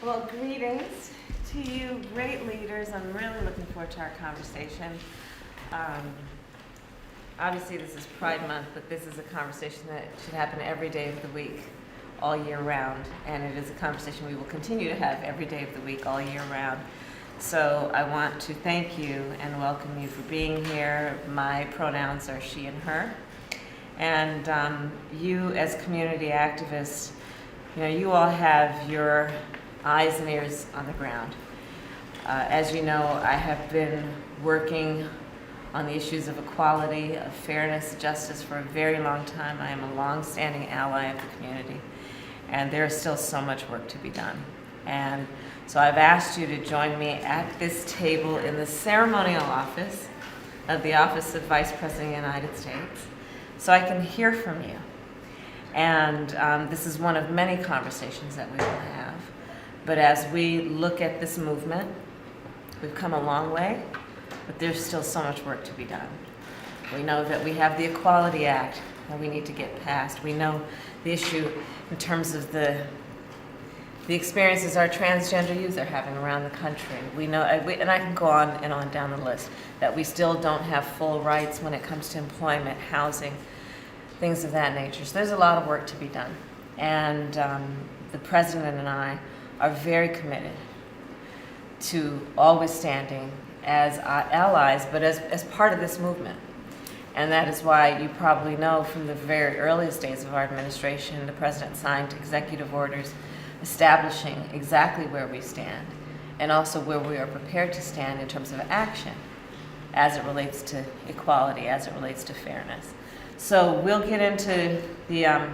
Well, greetings to you, great leaders. I'm really looking forward to our conversation. Um, Obviously, this is Pride Month, but this is a conversation that should happen every day of the week, all year round. And it is a conversation we will continue to have every day of the week, all year round. So I want to thank you and welcome you for being here. My pronouns are she and her. And you as community activists, you all have your eyes and ears on the ground. As you know, I have been working on the issues of equality, of fairness, justice for a very long time. I am a long-standing ally of the community, and there is still so much work to be done. And so I've asked you to join me at this table in the ceremonial office of the Office of Vice President of the United States, so I can hear from you. And this is one of many conversations that we will have. But as we look at this movement, we've come a long way, but there's still so much work to be done. We know that we have the Equality Act that we need to get passed. We know the issue in terms of the experiences our transgender youth are having around the country. We know, and I can go on and on down the list, that we still don't have full rights when it comes to employment, housing, things of that nature. So there's a lot of work to be done. And the President and I are very committed to always standing as allies, but as part of this movement. And that is why you probably know from the very earliest days of our administration, the President signed executive orders establishing exactly where we stand and also where we are prepared to stand in terms of action as it relates to equality, as it relates to fairness. So we'll get into the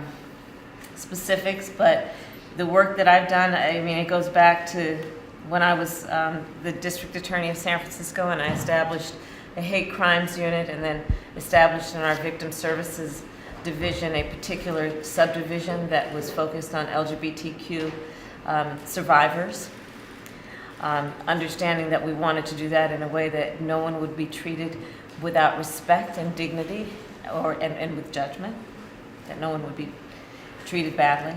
specifics, but the work that I've done, it goes back to when I was the district attorney of San Francisco, and I established a hate crimes unit, and then established in our victim services division a particular subdivision that was focused on LGBTQ survivors, understanding that we wanted to do that in a way that no one would be treated without respect and dignity, and with judgment, that no one would be treated badly.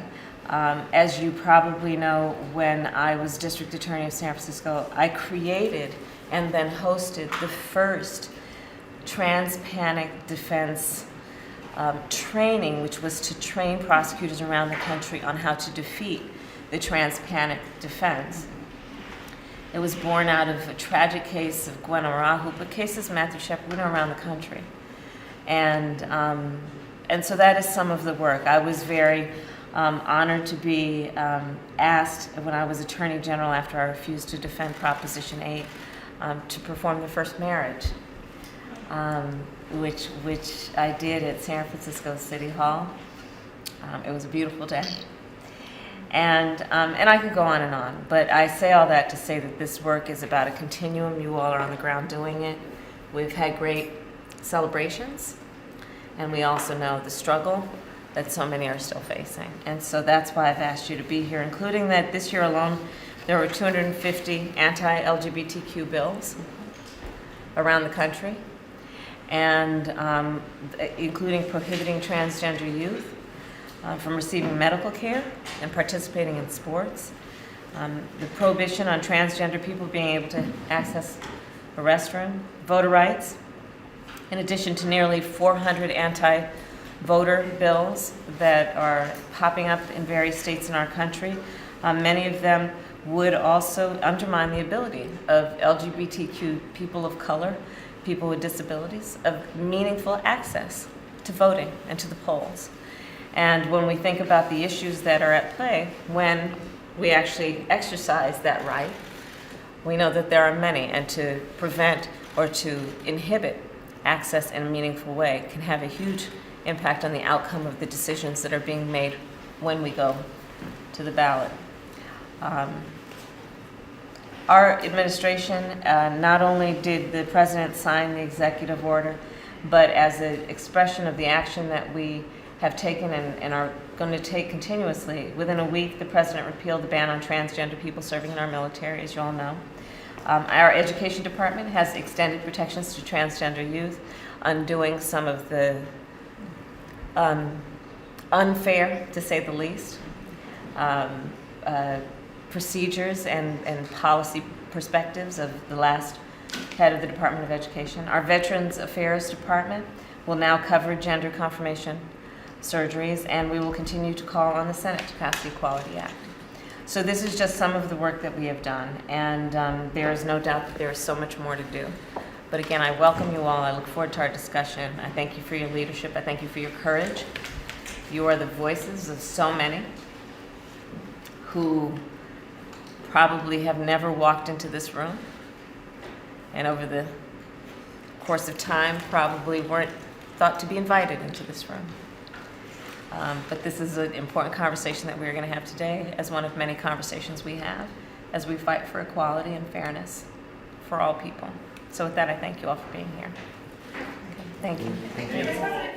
As you probably know, when I was district attorney of San Francisco, I created and then hosted the first trans-panic defense training, which was to train prosecutors around the country on how to defeat the trans-panic defense. It was born out of a tragic case of Gwen Arahu, but cases Matthew Shepard went around the country. And so that is some of the work. I was very honored to be asked when I was Attorney General after I refused to defend Proposition 8 to perform the first marriage, which I did at San Francisco City Hall. It was a beautiful day. And I could go on, but I say all that to say that this work is about a continuum. You all are on the ground doing it. We've had great celebrations, and we also know the struggle that so many are still facing. And so that's why I've asked you to be here, including that this year alone, there were 250 anti-LGBTQ bills around the country, and including prohibiting transgender youth from receiving medical care and participating in sports, the prohibition on transgender people being able to access a restroom, voter rights, in addition to nearly 400 anti-voter bills that are popping up in various states in our country. Many of them would also undermine the ability of LGBTQ people of color, people with disabilities, of meaningful access to voting and to the polls. And when we think about the issues that are at play when we actually exercise that right, we know that there are many, and to prevent or to inhibit access in a meaningful way can have a huge impact on the outcome of the decisions that are being made when we go to the ballot. Our administration, not only did the President sign the executive order, but as an expression of the action that we have taken and are going to take continuously, within a week the President repealed the ban on transgender people serving in our military, as you all know. Our education department has extended protections to transgender youth, undoing some of the unfair, to say the least, procedures and policy perspectives of the last head of the Department of Education. Our Veterans Affairs Department will now cover gender confirmation surgeries, and we will continue to call on the Senate to pass the Equality Act. So this is just some of the work that we have done, and there is no doubt that there is so much more to do. But again, I welcome you all. I look forward to our discussion. I thank you for your leadership. I thank you for your courage. You are the voices of so many who probably have never walked into this room, and over the course of time probably weren't thought to be invited into this room. But this is an important conversation that we're going to have today, as one of many conversations we have as we fight for equality and fairness for all people. So with that, I thank you all for being here. Okay, thank you. Thank you.